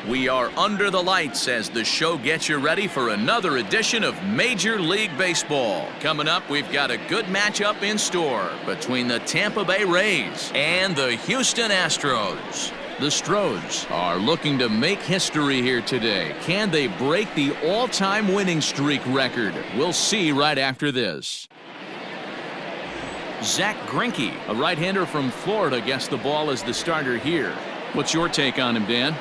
We are under the lights as the show gets you ready for another edition of Major League Baseball. Coming up, we've got a good matchup in store between the Tampa Bay Rays and the Houston Astros. The Stros are looking to make history here today. Can they break the all-time winning streak record? We'll see right after this. Zach Greinke, a right-hander from Florida, gets the ball as the starter here. What's your take on him, Dan?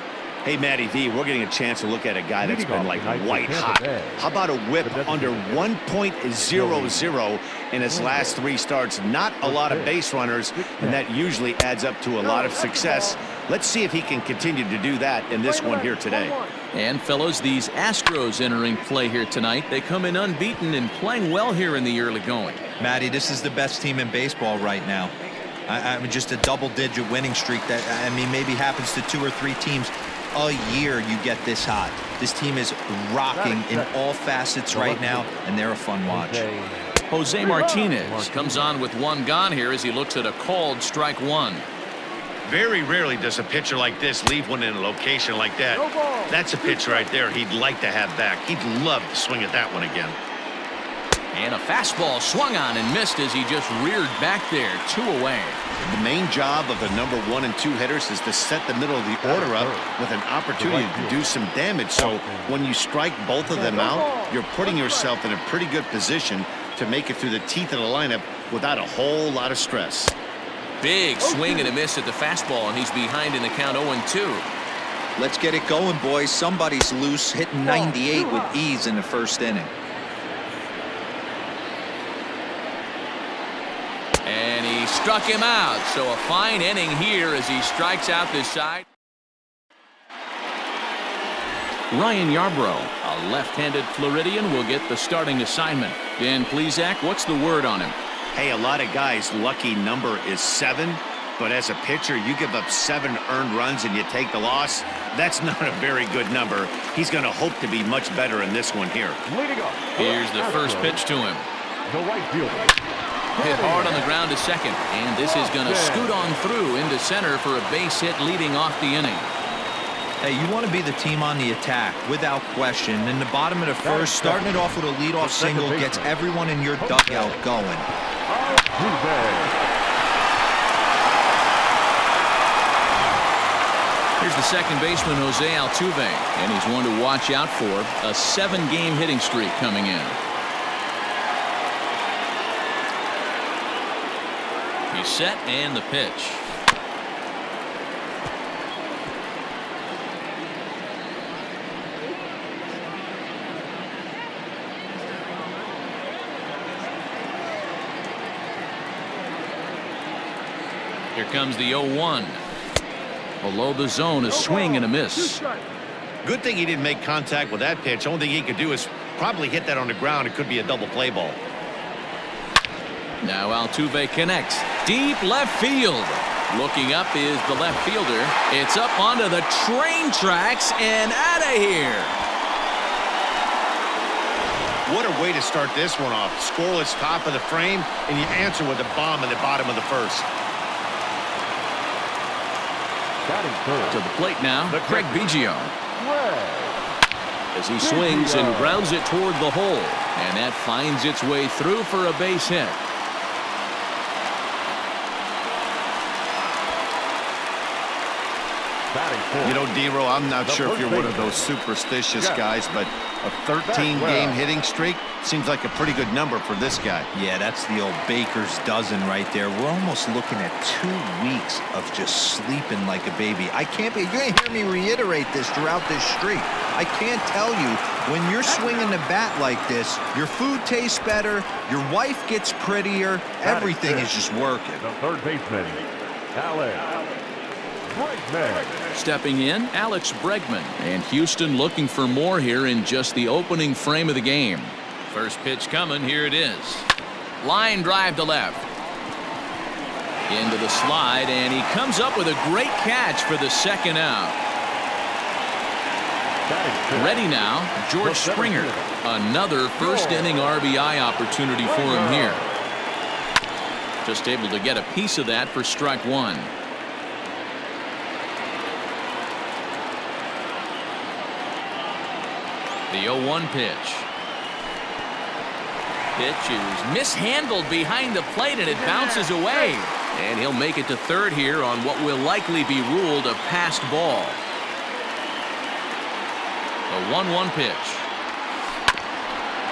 Hey, Matty V, we're getting a chance to look at a guy that's been like white hot. How about a whip under 1.00 in his last 3 starts? Not a lot of base runners, and that usually adds up to a lot of success. Let's see if he can continue to do that in this one here today. And, fellows, these Astros entering play here tonight. They come in unbeaten and playing well here in the early going. Matty, this is the best team in baseball right now. I mean, just a double-digit winning streak that, I mean, maybe happens to 2 or 3 teams a year. You get this hot. This team is rocking in all facets right now, and they're a fun watch. Jose Martinez comes on with 1 gone here as he looks at a called strike 1. Very rarely does a pitcher like this leave one in a location like that. That's a pitch right there he'd like to have back. He'd love to swing at that one again. And a fastball swung on and missed as he just reared back there. 2 away. The main job of the number 1 and 2 hitters is to set the middle of the order up with an opportunity to do some damage. So when you strike both of them out, you're putting yourself in a pretty good position to make it through the teeth of the lineup without a whole lot of stress. Big swing and a miss at the fastball, and he's behind in the count 0-2. Let's get it going, boys. Somebody's loose, hitting 98 with ease in the first inning. And he struck him out. So a fine inning here as he strikes out this side. Ryan Yarbrough, a left-handed Floridian, will get the starting assignment. Dan Plesac, what's the word on him? Hey, a lot of guys' lucky number is 7, but as a pitcher, you give up 7 earned runs and you take the loss. That's not a very good number. He's going to hope to be much better in this one here. Here's the first pitch to him. The right fielder. Hit hard on the ground to second, and this is going to scoot on through into center for a base hit leading off the inning. Hey, you want to be the team on the attack, without question. In the bottom of the first, starting it off with a leadoff single gets everyone in your dugout going. Here's the second baseman, Jose Altuve, and he's one to watch out for. A 7-game hitting streak coming in. He's set, and the pitch. Here comes the 0-1. Below the zone, a swing and a miss. Good thing he didn't make contact with that pitch. Only thing he could do is probably hit that on the ground. It could be a double play ball. Now Altuve connects. Deep left field. Looking up is the left fielder. It's up onto the train tracks and out of here. What a way to start this one off. Scoreless top of the frame, and you answer with a bomb in the bottom of the first. To the plate now, Craig Biggio. As he swings and grounds it toward the hole. And that finds its way through for a base hit. You know, D-Row, I'm not sure if you're one of those superstitious guys, but a 13-game hitting streak seems like a pretty good number for this guy. Yeah, that's the old baker's dozen right there. We're almost looking at 2 weeks of just sleeping like a baby. You're going to hear me reiterate this throughout this streak. I can't tell you, when you're swinging the bat like this, your food tastes better, your wife gets prettier, everything is just working. The third baseman, Alex Bregman. Stepping in, Alex Bregman. And Houston looking for more here in just the opening frame of the game. First pitch coming. Here it is. Line drive to left. Into the slide, and he comes up with a great catch for the second out. Ready now, George Springer. Another first-inning RBI opportunity for him here. Just able to get a piece of that for strike 1. The 0-1 pitch. Pitch is mishandled behind the plate, and it bounces away. And he'll make it to third here on what will likely be ruled a passed ball. A 1-1 pitch.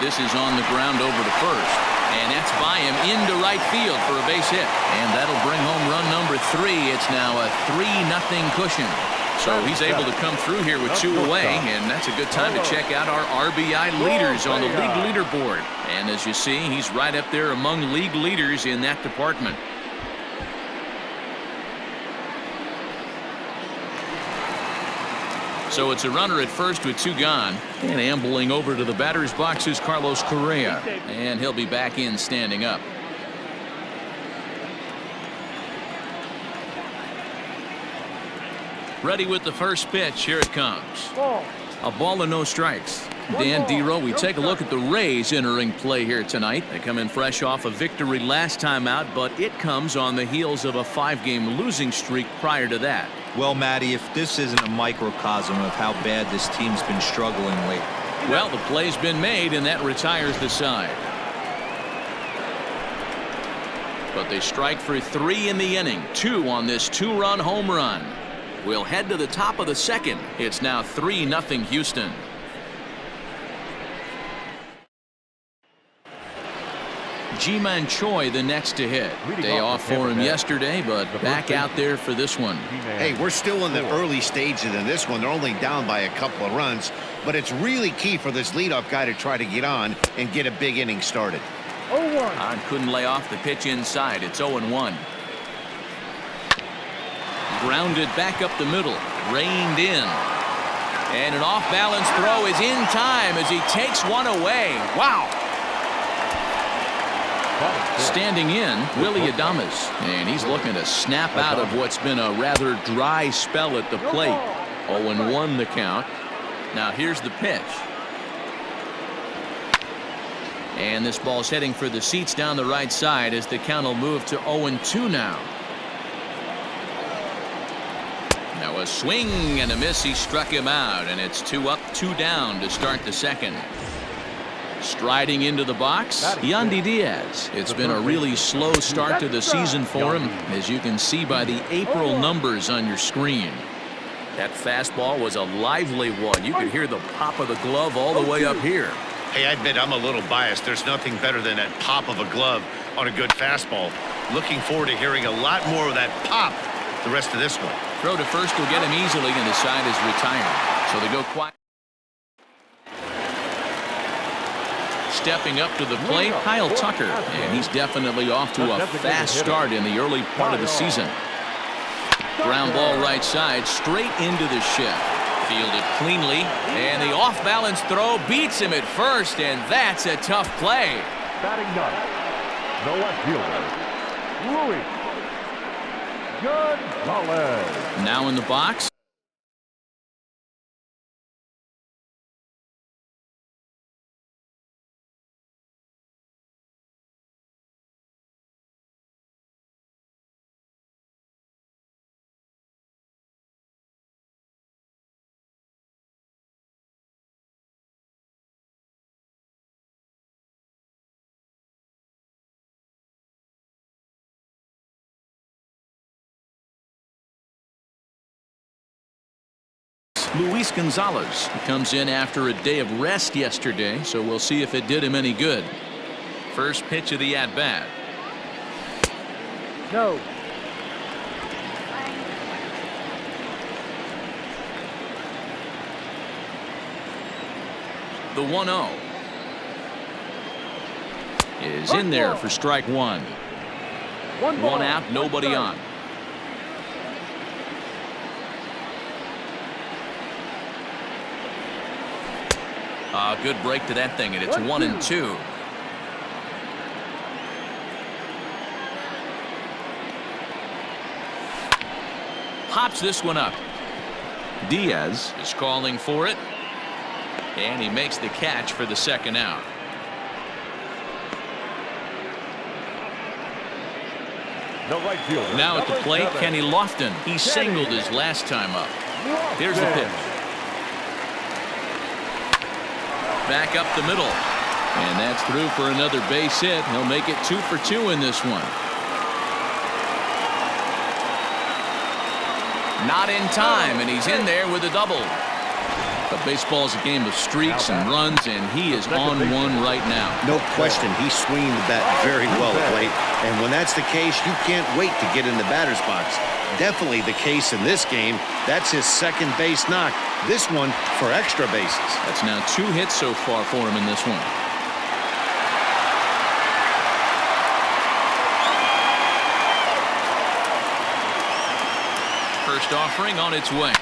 This is on the ground over to first. And that's by him into right field for a base hit. And that'll bring home run number 3. It's now a 3-0 cushion. So he's able to come through here with 2 away, and that's a good time to check out our RBI leaders on the league leaderboard. And as you see, he's right up there among league leaders in that department. So it's a runner at first with 2 gone. And ambling over to the batter's box is Carlos Correa. And he'll be back in standing up. Ready with the first pitch. Here it comes. A ball and no strikes. Dan Dero, we take a look at the Rays entering play here tonight. They come in fresh off a victory last time out, but it comes on the heels of a 5-game losing streak prior to that. Well, Matty, if this isn't a microcosm of how bad this team's been struggling lately. Well, the play's been made, and that retires the side. But they strike for 3 in the inning. 2 on this 2-run home run. We'll head to the top of the second. It's now 3-0 Houston. Ji-Man Choi the next to hit. Day off for him yesterday, but back out there for this one. Hey, we're still in the early stages in this one. They're only down by a couple of runs, but it's really key for this leadoff guy to try to get on and get a big inning started. 0-1. Hahn couldn't lay off the pitch inside. It's 0-1. Grounded back up the middle. Reined in. And an off-balance throw is in time as he takes one away. Wow. Standing in, Willie Adames, and he's looking to snap out of what's been a rather dry spell at the plate. 0-1 the count. Now here's the pitch. And this ball's heading for the seats down the right side as the count will move to 0-2 now. Now a swing and a miss. He struck him out, and it's 2 up, 2 down to start the second. Striding into the box, Yandy Diaz. It's been a really slow start to the season for him, as you can see by the April numbers on your screen. That fastball was a lively one. You could hear the pop of the glove all the way up here. Hey, I admit I'm a little biased. There's nothing better than that pop of a glove on a good fastball. Looking forward to hearing a lot more of that pop the rest of this one. Throw to first will get him easily, and the side is retired. So they go quiet. Stepping up to the plate, Kyle Tucker, and he's definitely off to a fast start in the early part of the season. Ground ball right side, straight into the shift. Fielded cleanly, and the off-balance throw beats him at first, and that's a tough play. Batting ninth, the left fielder, Luis Gonzalez. Now in the box. Luis Gonzalez comes in after a day of rest yesterday, so we'll see if it did him any good. First pitch of the at-bat. No. The 1-0 is in there for strike 1. One out, nobody on. Good break to that thing, and it's 1-2. Pops this one up. Diaz is calling for it, and he makes the catch for the second out. The right fielder. Now at the plate, Kenny Lofton. He singled his last time up. Here's the pitch. back up the middle. And that's through for another base hit. He'll make it 2 for 2 in this one. Not in time, and he's in there with a double. But baseball is a game of streaks and runs, and he is on one right now. No question, he's swinging the bat very well of late. And when that's the case, you can't wait to get in the batter's box. Definitely the case in this game. That's his second base knock. This one for extra bases. That's now 2 hits so far for him in this one. First offering on its way.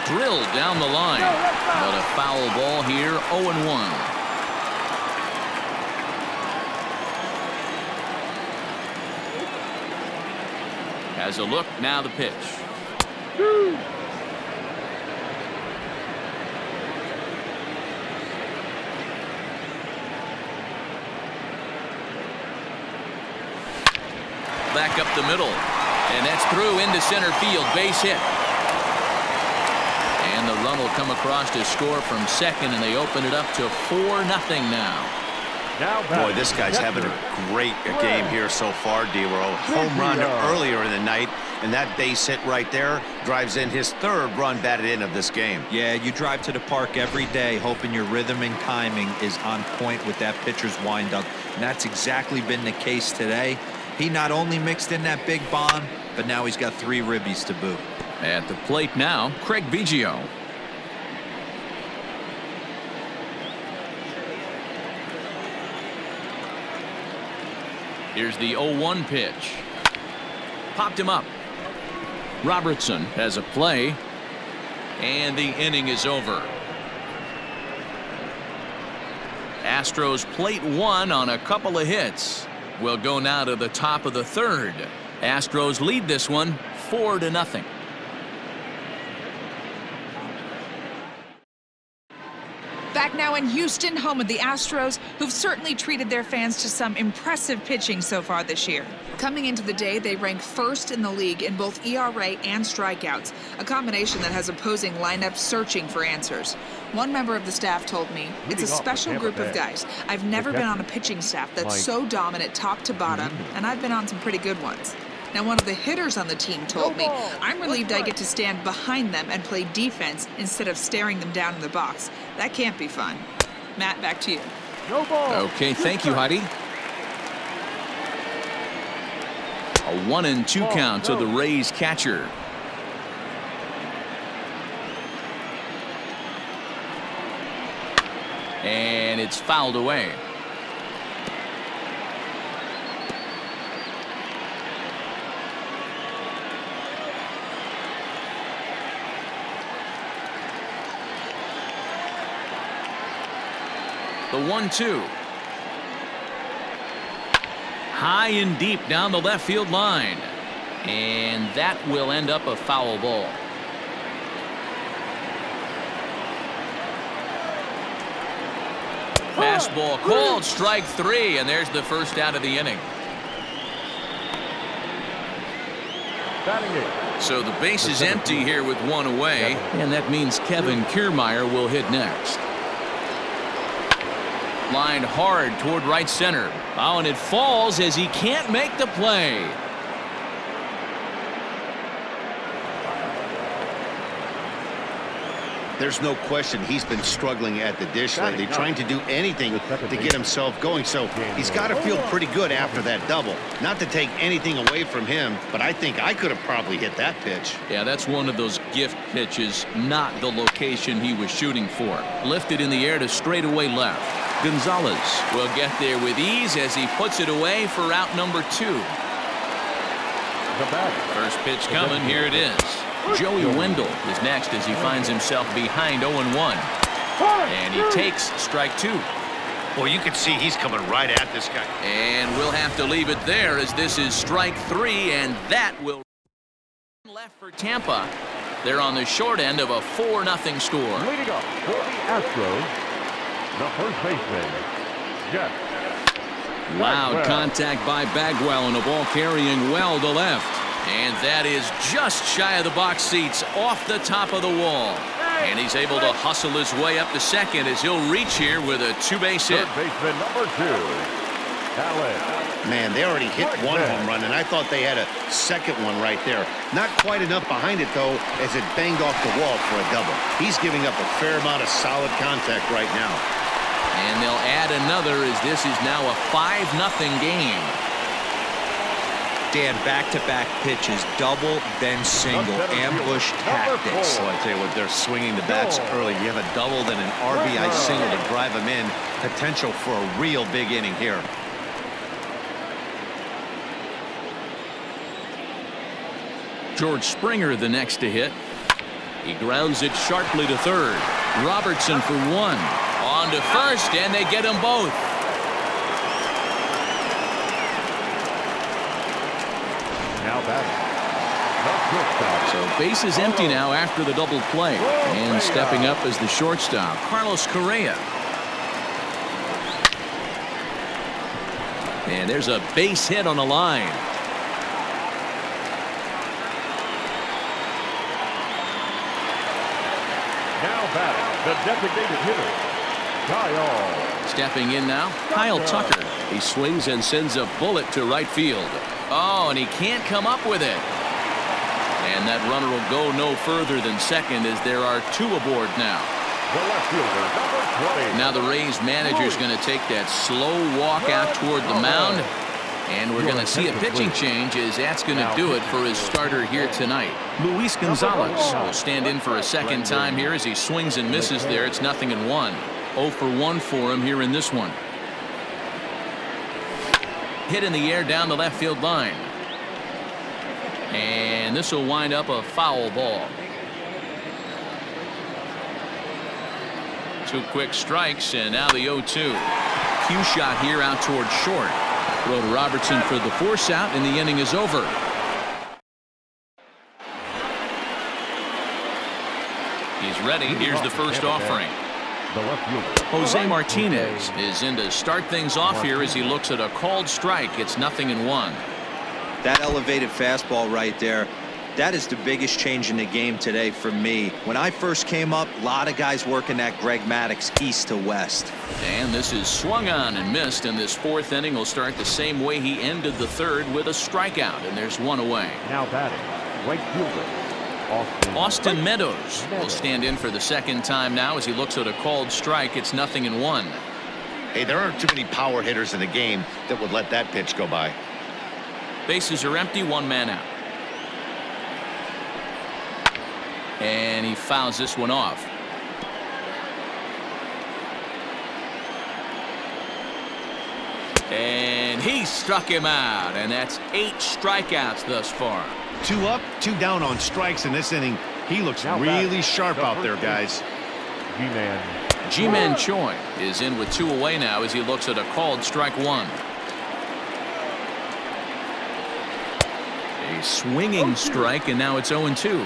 Drilled down the line. But a foul ball here, 0-1. Has a look, now the pitch. Back up the middle. And that's through into center field. Base hit. And the run will come across to score from second, and they open it up to 4-0 now. Boy, this guy's having a great game here so far, D-Row. Home run earlier in the night, and that base hit right there drives in his 3rd run batted in of this game. Yeah, you drive to the park every day hoping your rhythm and timing is on point with that pitcher's windup, and that's exactly been the case today. He not only mixed in that big bomb, but now he's got 3 ribbies to boot. At the plate now, Craig Biggio. Here's the 0-1 pitch. Popped him up. Robertson has a play. And the inning is over. Astros plate 1 on a couple of hits. We'll go now to the top of the 3rd. Astros lead this one 4-0. Back now in Houston, home of the Astros, who've certainly treated their fans to some impressive pitching so far this year. Coming into the day, they rank 1st in the league in both ERA and strikeouts, a combination that has opposing lineups searching for answers. One member of the staff told me, "It's a special group of guys. I've never been on a pitching staff that's so dominant top to bottom, and I've been on some pretty good ones." Now, one of the hitters on the team told me, "I'm relieved I get to stand behind them and play defense instead of staring them down in the box. That can't be fun." Matt, back to you. Okay, thank you, Heidi. A 1-2 count to the Rays catcher. And it's fouled away. The 1-2. High and deep down the left field line. And that will end up a foul ball. Fastball called, strike 3, and there's the first out of the inning. So the base is empty here with 1 away, and that means Kevin Kiermaier will hit next. Lined hard toward right center. Oh, and it falls as he can't make the play. There's no question he's been struggling at the dish lately, trying to do anything to get himself going. So he's got to feel pretty good after that double. Not to take anything away from him, but I think I could have probably hit that pitch. Yeah, that's one of those gift pitches, not the location he was shooting for. Lifted in the air to straightaway left. Gonzalez will get there with ease as he puts it away for out number 2. First pitch coming, here it is. Joey Wendell is next as he finds himself behind 0-1. And he takes strike 2. Well, you can see he's coming right at this guy. And we'll have to leave it there as this is strike 3, and that will left for Tampa. They're on the short end of a 4-0 score. Leading up for the Astros, the first baseman, Jeff. Loud contact by Bagwell, and a ball carrying well to left. And that is just shy of the box seats, off the top of the wall. And he's able to hustle his way up to second as he'll reach here with a two-base hit. Third baseman number 2, Allen. Man, they already hit one home run, and I thought they had a second one right there. Not quite enough behind it, though, as it banged off the wall for a double. He's giving up a fair amount of solid contact right now. And they'll add another as this is now a 5-0 game. Dan, back-to-back pitches, double, then single, ambush tactics. So I tell you what, they're swinging the bats early. You have a double, then an RBI single to drive them in. Potential for a real big inning here. George Springer the next to hit. He grounds it sharply to third. Robertson for one. On to first, and they get them both. Now batting. The shortstop. So base is empty now after the double play. And stepping up as the shortstop, Carlos Correa. And there's a base hit on the line. Now batting, the designated hitter, Kyle. Stepping in now, Kyle Tucker. He swings and sends a bullet to right field. Oh, and he can't come up with it. And that runner will go no further than second as there are two aboard now. The left fielder, number 20. Now the Rays manager is going to take that slow walk out toward the mound. And we're going to see a pitching change as that's going to do it for his starter here tonight. Luis Gonzalez will stand in for a second time here as he swings and misses there. It's 0-1. 0 for 1 for him here in this one. Hit in the air down the left field line. And this will wind up a foul ball. 2 quick strikes, and now the 0-2. Cue shot here out toward short. Throw to Robertson for the force out, and the inning is over. He's ready. Here's the first offering. The left fielder, Jose Martinez is in to start things off here as he looks at a called strike. It's 0-1. That elevated fastball right there, that is the biggest change in the game today for me. When I first came up, a lot of guys working that Greg Maddux east to west. And this is swung on and missed, and this 4th inning will start the same way he ended the 3rd with a strikeout, and there's 1 away. now batting, right fielder, Austin Meadows will stand in for the 2nd time now as he looks at a called strike. It's 0-1. Hey, there aren't too many power hitters in the game that would let that pitch go by. Bases are empty, 1 man out. And he fouls this one off. And he struck him out, and that's 8 strikeouts thus far. 2 up, 2 down on strikes in this inning. He looks Now really batting, sharp out there, guys. G-Man. G-Man Choi is in with 2 away now as he looks at a called strike 1. A swinging strike, and now it's 0-2.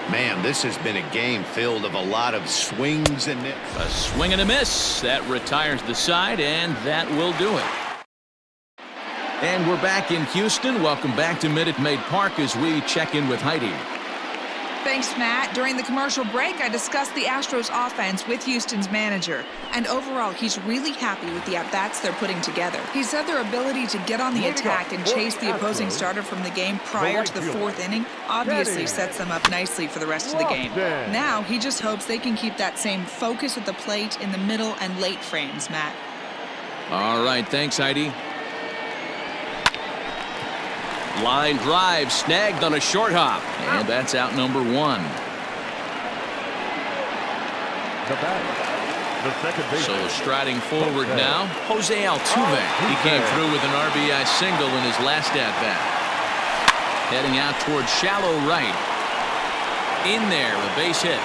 Man, this has been a game filled of a lot of swings and misses. A swing and a miss. That retires the side, and that will do it. And we're back in Houston. Welcome back to Minute Maid Park as we check in with Heidi. Thanks, Matt. During the commercial break, I discussed the Astros offense with Houston's manager. And overall, he's really happy with the at-bats they're putting together. He said their ability to get on the attack and chase the opposing starter from the game prior to the 4th inning obviously sets them up nicely for the rest of the game. Now, he just hopes they can keep that same focus at the plate in the middle and late frames, Matt. All right, thanks, Heidi. Line drive snagged on a short hop, and that's out number 1. The batter, the second baseman. So striding forward now, Jose Altuve. He came through with an RBI single in his last at-bat. Heading out towards shallow right. In there, a base hit.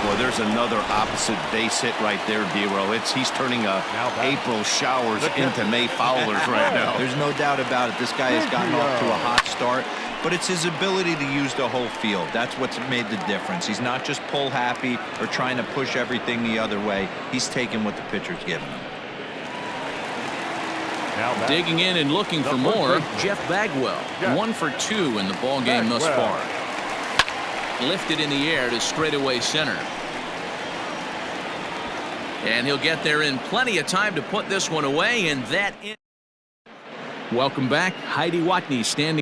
Well, there's another opposite base hit right there, D-Row. He's turning April showers into May Fowlers right now. There's no doubt about it. This guy has gotten off to a hot start, but it's his ability to use the whole field. That's what's made the difference. He's not just pull happy or trying to push everything the other way. He's taking what the pitcher's giving him. Digging in and looking for more, Jeff Bagwell. 1 for 2 in the ball game thus far. lifted in the air to straightaway center. And he'll get there in plenty of time to put this one away, and that is... Welcome back. Heidi Watney standing.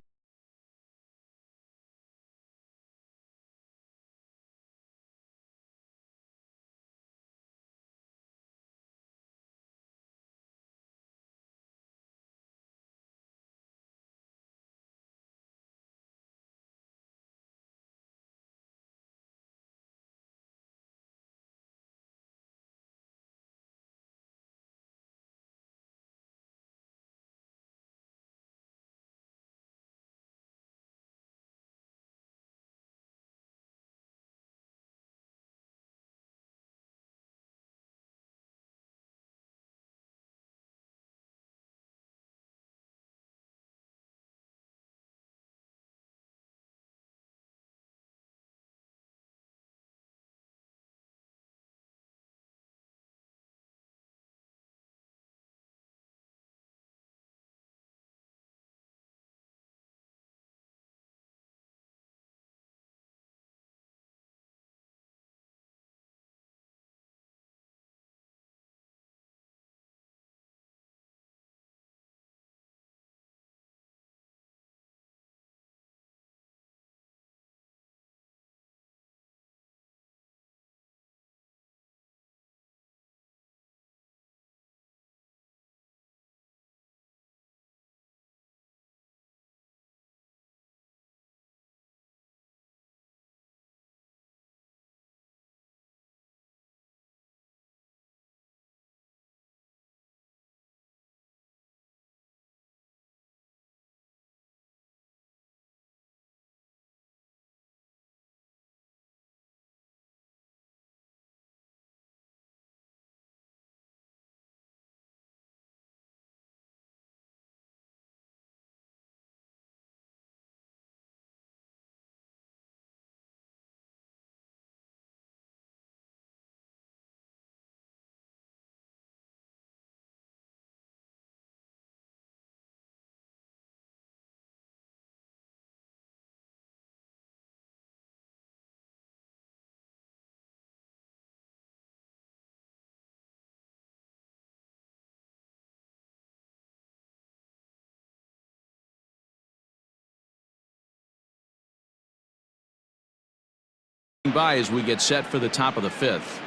By as we get set for the top of the fifth.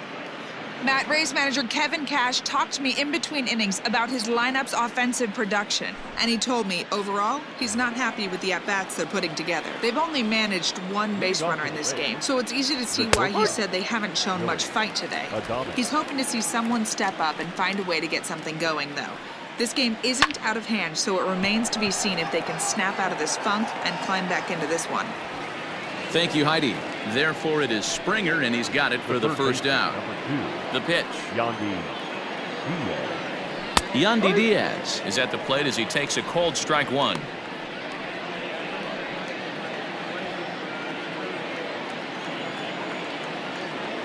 Matt, Rays manager Kevin Cash talked to me in between innings about his lineup's offensive production, and he told me overall he's not happy with the at-bats they're putting together. They've only managed one base runner in this game, so it's easy to see why he said they haven't shown much fight today. He's hoping to see someone step up and find a way to get something going, though. This game isn't out of hand, so it remains to be seen if they can snap out of this funk and climb back into this one. Thank you, Heidi. Therefore, it is Springer, and he's got it for the first out. The pitch. Yandy Diaz is at the plate as he takes a cold strike one.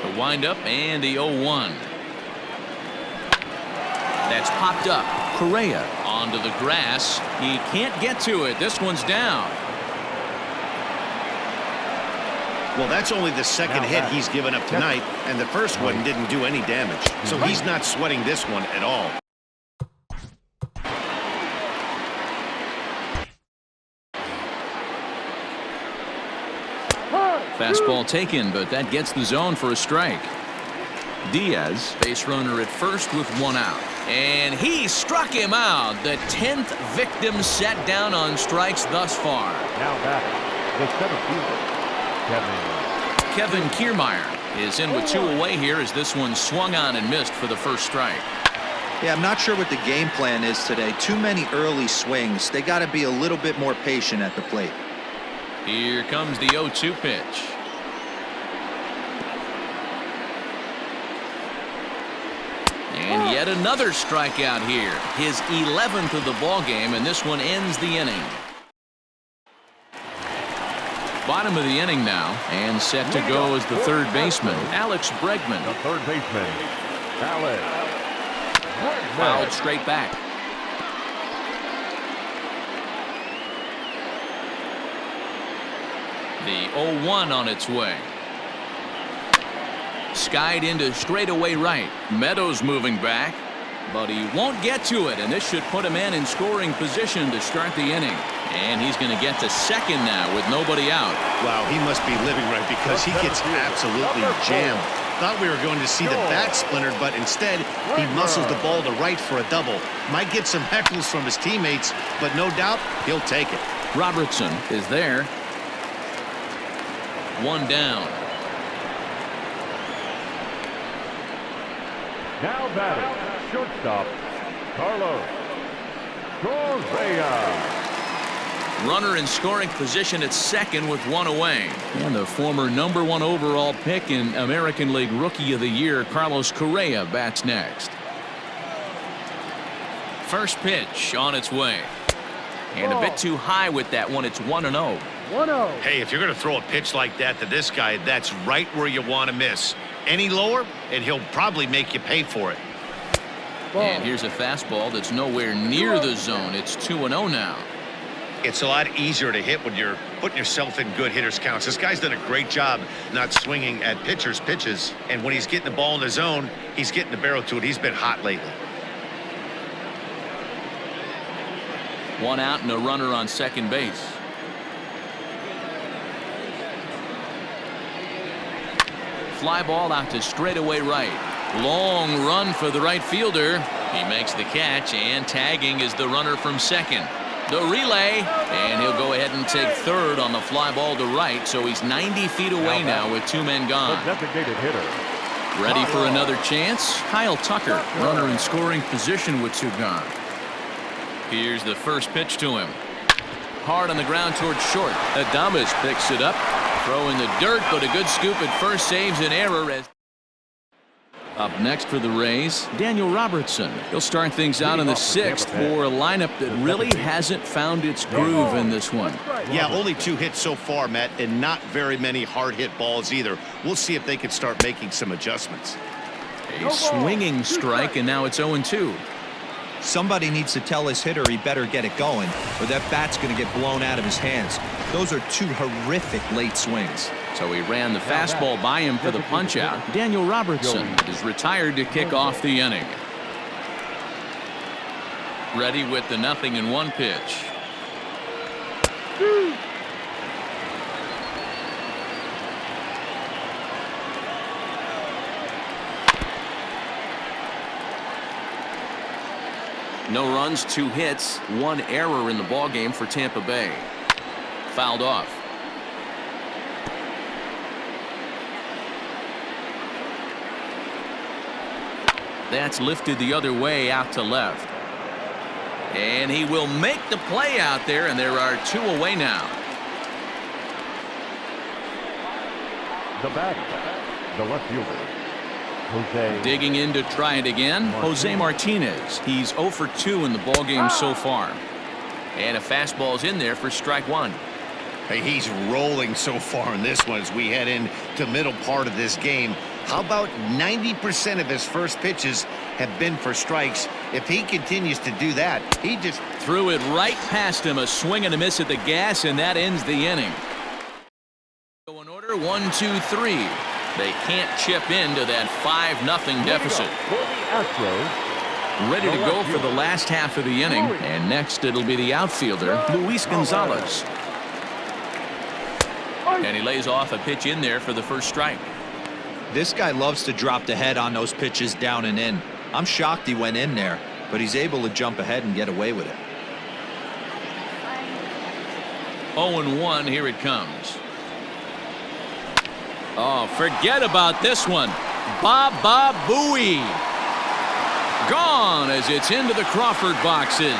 The windup and the 0-1. That's popped up. Correa onto the grass. He can't get to it. This one's down. Well, that's only the second hit he's given up tonight, and the first one didn't do any damage. So he's not sweating this one at all. Fastball taken, but that gets the zone for a strike. Diaz, base runner at first with one out. And he struck him out. The 10th victim set down on strikes thus far. Now batting, the center fielder, Kevin Kiermaier is in with two away here as this one swung on and missed for the first strike. Yeah, I'm not sure what the game plan is today. Too many early swings. They got to be a little bit more patient at the plate. Here comes the 0-2 pitch. And yet another strikeout here. His 11th of the ball game, and this one ends the inning. Bottom of the inning now, and set to go as the third baseman, Alex Bregman. the third baseman, Alex Bregman. Fouled straight back. The 0-1 on its way. Skied into straightaway right. Meadows moving back, but he won't get to it, and this should put a man in scoring position to start the inning. And he's going to get to second now with nobody out. Wow, he must be living right because he gets absolutely jammed. Thought we were going to see the bat splintered, but instead he muscles the ball to right for a double. Might get some heckles from his teammates, but no doubt he'll take it. Robertson is there. One down. Now batting, shortstop, Carlos Correa. Runner in scoring position at second with one away. And the former #1 overall pick in American League Rookie of the Year, Carlos Correa, bats next. First pitch on its way. And a bit too high with that one. It's 1-0. Hey, if you're going to throw a pitch like that to this guy, that's right where you want to miss. Any lower, and he'll probably make you pay for it. And here's a fastball that's nowhere near the zone. It's 2-0 now. It's a lot easier to hit when you're putting yourself in good hitters' counts. This guy's done a great job not swinging at pitchers' pitches. And when he's getting the ball in the zone, he's getting the barrel to it. He's been hot lately. One out and a runner on second base. Fly ball out to straightaway right. Long run for the right fielder. He makes the catch, and tagging is the runner from second. The relay, and he'll go ahead and take third on the fly ball to right, so he's 90 feet away now with two men gone. Designated hitter. Ready for another chance? Kyle Tucker, runner in scoring position with two gone. Here's the first pitch to him. Hard on the ground towards short. Adames picks it up. Throw in the dirt, but a good scoop at first saves an error. Up next for the Rays, Daniel Robertson. He'll start things out in the sixth for a lineup that really hasn't found its groove in this one. Yeah, only 2 hits so far, Matt, and not very many hard hit balls either. We'll see if they can start making some adjustments. A swinging strike, and now it's 0-2. Somebody needs to tell his hitter he better get it going, or that bat's going to get blown out of his hands. Those are 2 horrific late swings. So he ran the fastball by him for the punch-out. Daniel Robertson is retired to kick off the inning. Ready with the 0-1 pitch. No runs, 2 hits, 1 error in the ballgame for Tampa Bay. Fouled off. That's lifted the other way out to left. And he will make the play out there, and there are 2 away now. The batter, the left fielder, Jose. Digging in to try it again, Jose Martinez. He's 0 for 2 in the ballgame so far. And a fastball's in there for strike 1. Hey, he's rolling so far in this one as we head into middle part of this game. How about 90% of his first pitches have been for strikes? If he continues to do that, he just threw it right past him. A swing and a miss at the gas, and that ends the inning. Go in order, 1, 2, 3. They can't chip into that 5-0 deficit. For the Astros, Ready to go for the last half of the inning, and next it'll be the outfielder, Luis Gonzalez. And he lays off a pitch in there for the first strike. This guy loves to drop the head on those pitches down and in. I'm shocked he went in there, but he's able to jump ahead and get away with it. 0-1, here it comes. Oh, forget about this one. Baba Booey. Gone as it's into the Crawford boxes.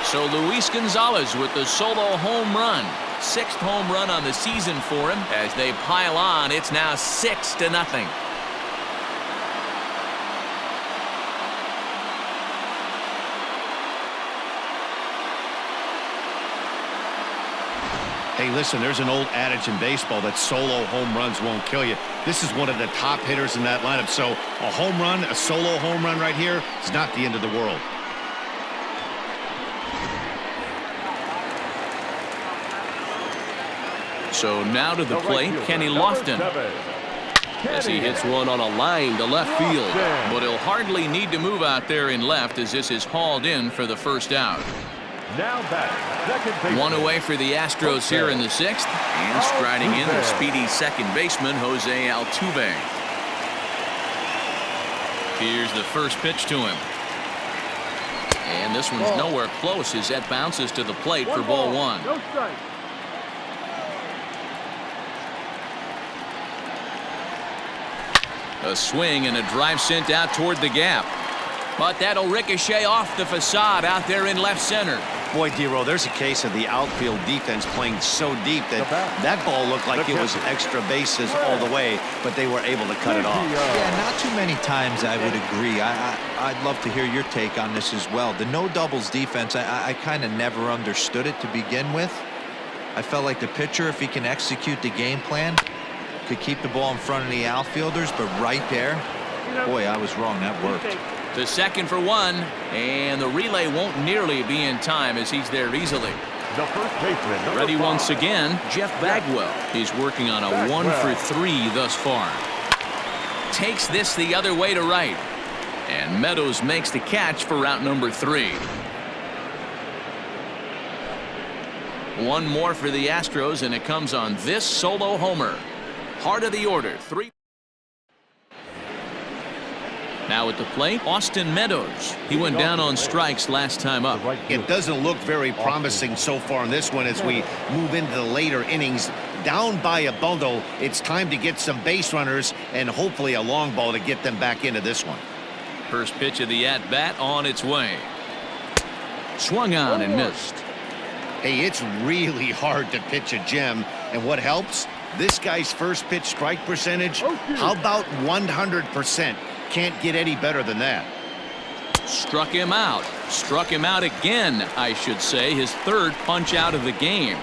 So Luis Gonzalez with the solo home run. 6th home run on the season for him. As they pile on, it's now 6-0. Hey, listen, there's an old adage in baseball that solo home runs won't kill you. This is one of the top hitters in that lineup. So a home run, a solo home run right here, is not the end of the world. So now to the plate, Kenny Lofton. As he hits one on a line to left field. But he'll hardly need to move out there in left as this is hauled in for the first out. Now back, second baseman. One away for the Astros here in the 6th. And striding in the speedy second baseman, Jose Altuve. Here's the first pitch to him. And this one's nowhere close as that bounces to the plate for ball one. No strike. A swing and a drive sent out toward the gap. But that'll ricochet off the facade out there in left center. Boy, D-Row, there's a case of the outfield defense playing so deep that that ball looked like it was extra bases all the way, but they were able to cut it off. Yeah, not too many times I would agree. I'd love to hear your take on this as well. The no doubles defense, I kind of never understood it to begin with. I felt like the pitcher, if he can execute the game plan, could keep the ball in front of the outfielders, but right there, boy, I was wrong. That worked. The second for one, and the relay won't nearly be in time as he's there easily. The first baseman. Ready once again, Jeff Bagwell. He's working on a 1-for-3 thus far. Takes this the other way to right. And Meadows makes the catch for route number 3. One more for the Astros, and it comes on this solo homer. Heart of the order, 3. Now at the plate, Austin Meadows. He went down on strikes last time up. It doesn't look very promising so far in this one as we move into the later innings. Down by a bundle, it's time to get some base runners and hopefully a long ball to get them back into this one. First pitch of the at-bat on its way. Swung on and missed. Hey, it's really hard to pitch a gem, and what helps? This guy's first pitch strike percentage, how about 100%? Can't get any better than that. Struck him out. Struck him out again, I should say. His third punch out of the game.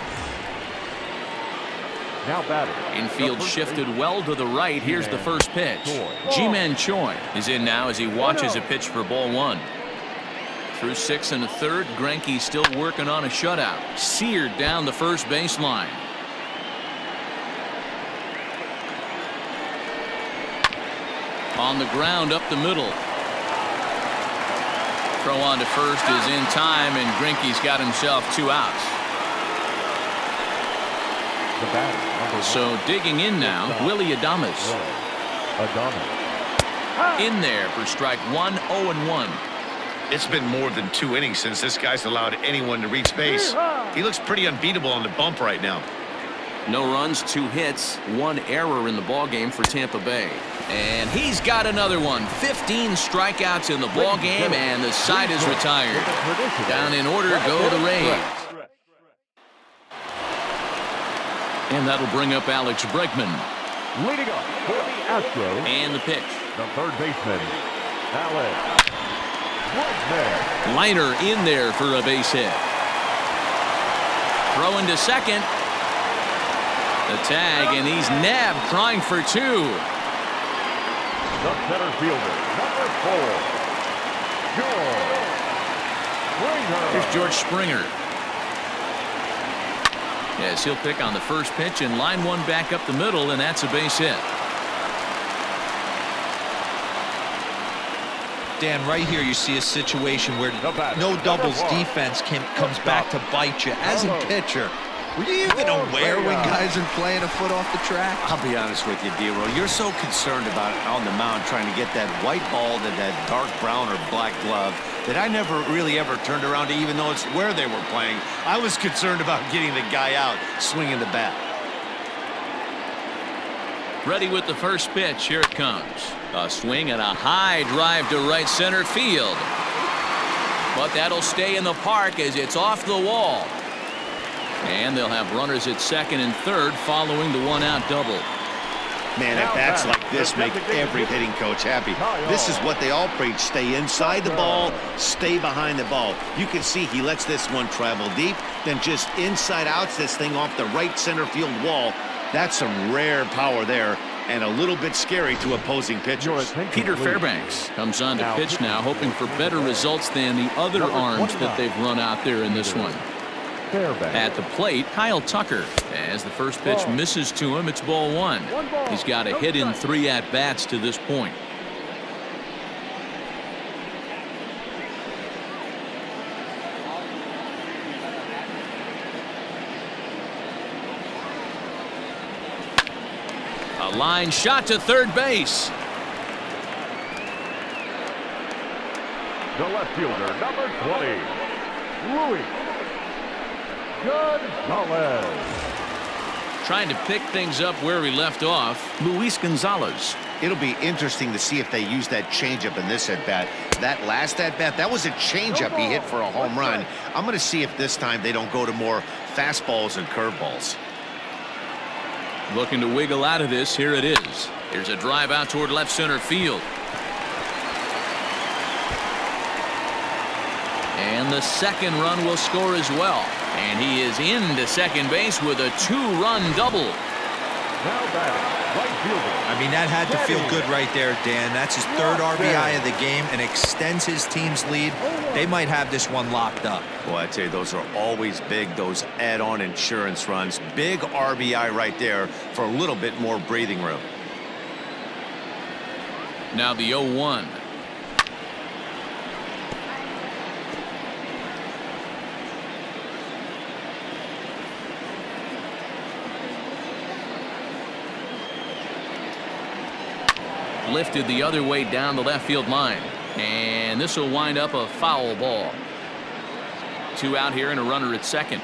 Now batter. Infield shifted well to the right. Here's the first pitch. Ji-Man Choi is in now as he watches a pitch for ball one. Through 6 1/3, Greinke's still working on a shutout. Seared down the first baseline. On the ground up the middle. Throw on to first is in time, and Greinke's got himself 2 outs. The batter. So digging in now, Willie Adames. In there for strike 1, 0-1. It's been more than 2 innings since this guy's allowed anyone to reach base. He looks pretty unbeatable on the bump right now. No runs, 2 hits, 1 error in the ballgame for Tampa Bay. And he's got another one. 15 strikeouts in the ballgame, and the side is retired. Down in order go the Rays. And that'll bring up Alex Bregman. Leading up for the Astros. And the pitch. The third baseman, Alex Bregman. Liner in there for a base hit. Throwing to second. The tag, and he's nabbed, trying for 2. The center fielder, number 4, George Springer. Here's George Springer. Yes, he'll pick on the first pitch and line one back up the middle, and that's a base hit. Dan, right here you see a situation where no doubles defense comes back to bite you. As a pitcher, were you even aware when guys are playing a foot off the track? I'll be honest with you, D-Row. You're so concerned about on the mound trying to get that white ball to that dark brown or black glove that I never really ever turned around to even know it's where they were playing. I was concerned about getting the guy out swinging the bat. Ready with the first pitch. Here it comes. A swing and a high drive to right center field. But that'll stay in the park as it's off the wall. And they'll have runners at second and third following the 1-out double. Man, at bats like this make every hitting coach happy. This is what they all preach. Stay inside the ball, stay behind the ball. You can see he lets this one travel deep, then just inside outs this thing off the right center field wall. That's some rare power there, and a little bit scary to opposing pitchers. Peter Fairbanks comes on to pitch now, hoping for better results than the other arms that they've run out there in this one. At the plate, Kyle Tucker. As the first pitch misses to him, it's ball one. He's got a hit in 3 at-bats to this point. A line shot to third base. The left fielder, number 20, Luis Gonzalez. Trying to pick things up where he left off, Luis Gonzalez. It'll be interesting to see if they use that changeup in this at-bat. That last at-bat, that was a changeup he hit for a home run. I'm going to see if this time they don't go to more fastballs and curveballs. Looking to wiggle out of this. Here it is. Here's a drive out toward left center field. And the second run will score as well. And he is into second base with a 2-run double. Now batting, right fielder. I mean, that had to feel good right there, Dan. That's his 3rd RBI of the game and extends his team's lead. They might have this one locked up. Well, I tell you, those are always big, those add-on insurance runs. Big RBI right there for a little bit more breathing room. Now the 0-1. Lifted the other way down the left field line. And this will wind up a foul ball. 2 out here and a runner at second.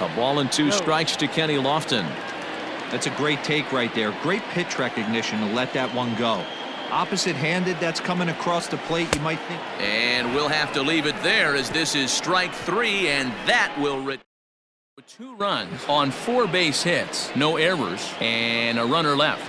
A ball and 2 strikes to Kenny Lofton. That's a great take right there. Great pitch recognition to let that one go. Opposite-handed, that's coming across the plate. You might think. And we'll have to leave it there as this is strike 3, and that will 2 runs on 4 base hits, no errors, and a runner left.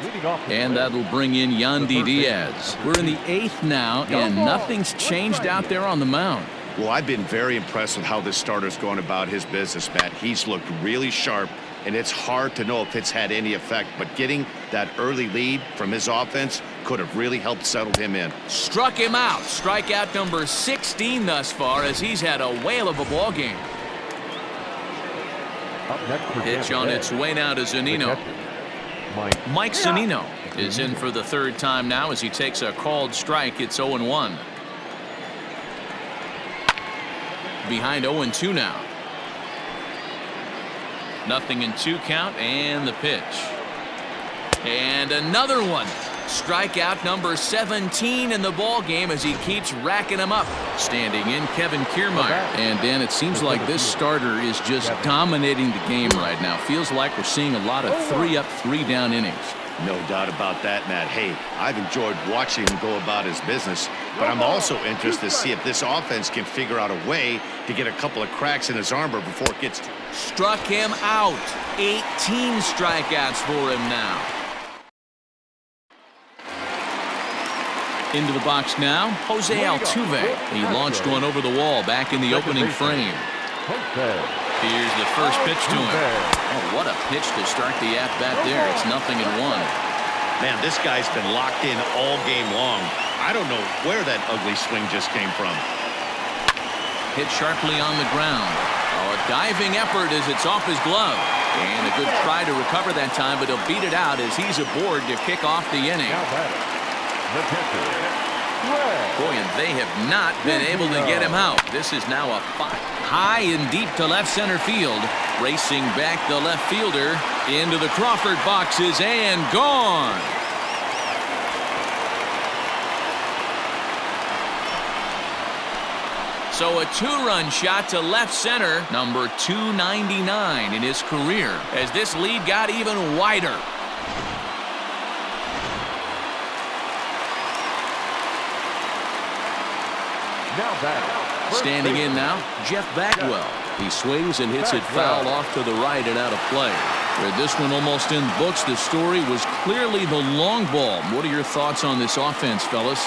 And that'll bring in Yandy Diaz. We're in the 8th now, and nothing's changed out there on the mound. Well, I've been very impressed with how this starter's going about his business, Matt. He's looked really sharp, and it's hard to know if it's had any effect, but getting that early lead from his offense could have really helped settle him in. Struck him out. Strikeout number 16 thus far, as he's had a whale of a ball game. Pitch on its way now to Zunino. Mike Zunino is in for the 3rd time now as he takes a called strike. It's 0-1. Behind 0-2 now. 0-2 count, and the pitch. And another one. Strikeout number 17 in the ball game as he keeps racking them up. Standing in, Kevin Kiermaier. And Dan, it seems like this starter is just dominating the game right now. Feels like we're seeing a lot of 3-up, 3-down innings. No doubt about that, Matt. Hey, I've enjoyed watching him go about his business, but I'm also interested to see if this offense can figure out a way to get a couple of cracks in his armor before it gets. Struck him out. 18 strikeouts for him now. Into the box now, Jose Altuve. He launched one over the wall back in the opening frame. Here's the first pitch to him. Oh, what a pitch to start the at-bat there. It's 0-1. Man, this guy's been locked in all game long. I don't know where that ugly swing just came from. Hit sharply on the ground. Oh, a diving effort as it's off his glove. And a good try to recover that time, but he'll beat it out as he's aboard to kick off the inning. Boy, and they have not been able to get him out. This is now a 5. High and deep to left center field. Racing back the left fielder into the Crawford boxes and gone. So a 2-run shot to left center, number 299 in his career, as this lead got even wider. Standing in now, Jeff Bagwell. He swings and hits it foul off to the right and out of play. Where this one almost in books, the story was clearly the long ball. What are your thoughts on this offense, fellas?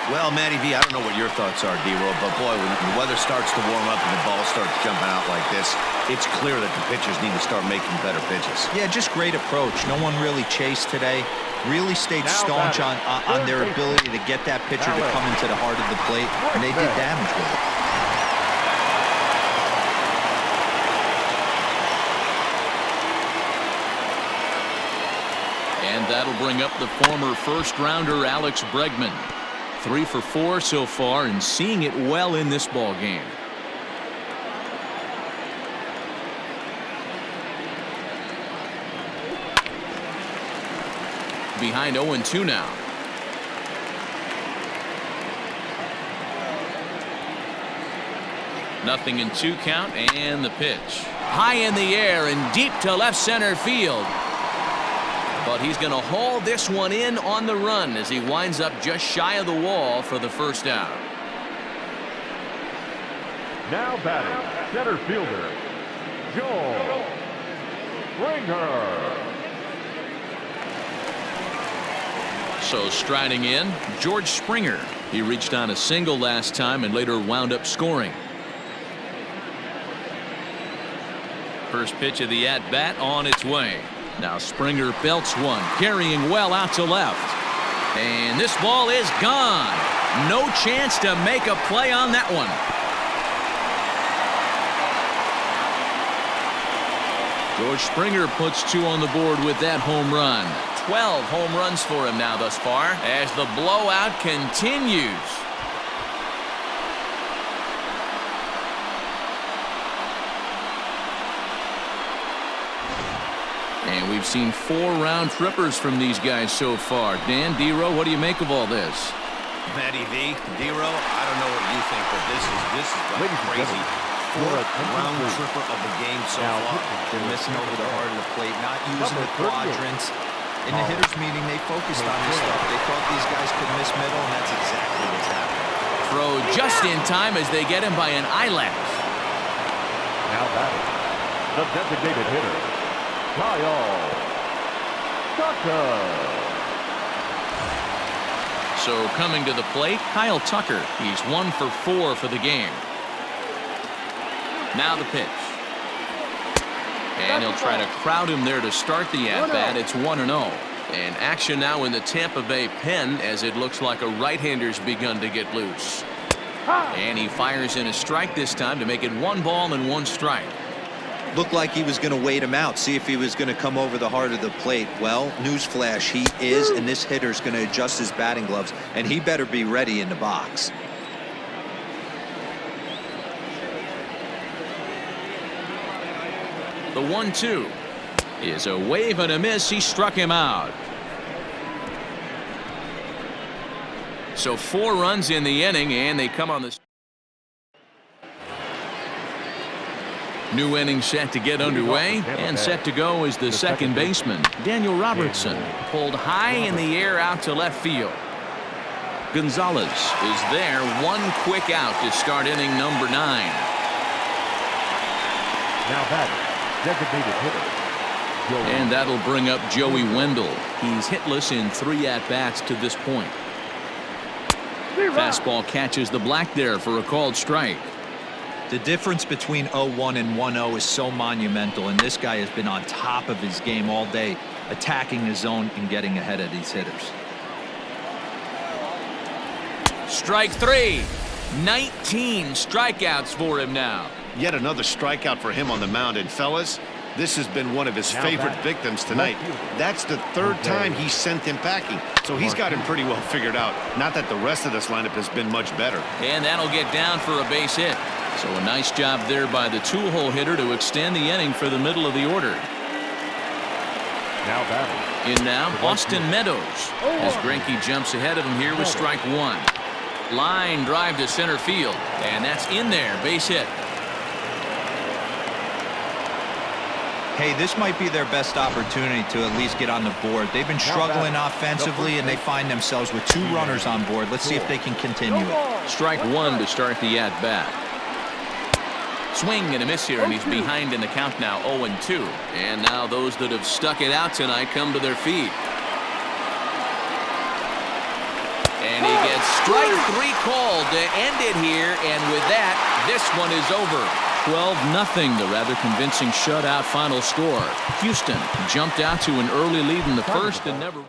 Well, Matty V, I don't know what your thoughts are, D-Roll, but boy, when the weather starts to warm up and the ball starts jumping out like this, it's clear that the pitchers need to start making better pitches. Yeah, just great approach. No one really chased today. Really stayed staunch on their ability to get that pitcher to come into the heart of the plate, and they did damage with it. And that'll bring up the former first-rounder Alex Bregman. 3 for 4 so far and seeing it well in this ball game. Behind 0-2 now. Nothing in 2 count, and the pitch. High in the air and deep to left center field. But he's going to haul this one in on the run as he winds up just shy of the wall for the first out. Now batting, center fielder, Joel Springer. So striding in, George Springer. He reached on a single last time and later wound up scoring. First pitch of the at-bat on its way. Now Springer belts one, carrying well out to left. And this ball is gone. No chance to make a play on that one. George Springer puts 2 on the board with that home run. 12 home runs for him now thus far as the blowout continues. And we've seen 4 round trippers from these guys so far. Dan, D-Row, what do you make of all this? Matty V, D-Row, I don't know what you think, but this is like crazy. 4th round tripper of the game so far. They're missing over the heart of the plate, not using the quadrants. In the hitters meeting, they focused on this stuff. They thought these guys could miss middle, and that's exactly what's happening. Throw just in time as they get him by an eyelash. Now batting, the designated hitter, Kyle Tucker. So coming to the plate, Kyle Tucker. He's 1 for 4 for the game. Now the pitch. And he'll try to crowd him there to start the at-bat. It's 1-0. And action now in the Tampa Bay pen as it looks like a right-hander's begun to get loose. And he fires in a strike this time to make it 1 ball and 1 strike. Looked like he was going to wait him out, see if he was going to come over the heart of the plate. Well, newsflash, he is, and this hitter's going to adjust his batting gloves, and he better be ready in the box. The 1-2 is a wave and a miss. He struck him out. So 4 runs in the inning, and they come on the new inning set to get underway, and set to go is the second baseman, Daniel Robertson, pulled high in the air out to left field. Gonzalez is there, 1 quick out to start inning number 9. Now batting, designated hitter, Joey. And that'll bring up Joey Wendell. He's hitless in 3 at-bats to this point. Fastball catches the black there for a called strike. The difference between 0-1 and 1-0 is so monumental, and this guy has been on top of his game all day, attacking the zone and getting ahead of these hitters. Strike 3. 19 strikeouts for him now. Yet another strikeout for him on the mound. And fellas, this has been one of his favorite victims tonight. That's the 3rd time he sent him packing. So he's got him pretty well figured out. Not that the rest of this lineup has been much better. And that'll get down for a base hit. So a nice job there by the 2-hole hitter to extend the inning for the middle of the order. Now batting. In now, Austin Meadows, as Greinke jumps ahead of him here with strike 1. Line drive to center field, and that's in there, base hit. Hey, this might be their best opportunity to at least get on the board. They've been struggling offensively, and they find themselves with 2 runners on board. Let's see if they can continue it. Strike 1 to start the at-bat. Swing and a miss here, and he's behind in the count now, 0-2. And now those that have stuck it out tonight come to their feet. And he gets strike 3 called to end it here, and with that, this one is over. 12-0, the rather convincing shutout final score. Houston jumped out to an early lead in the first and never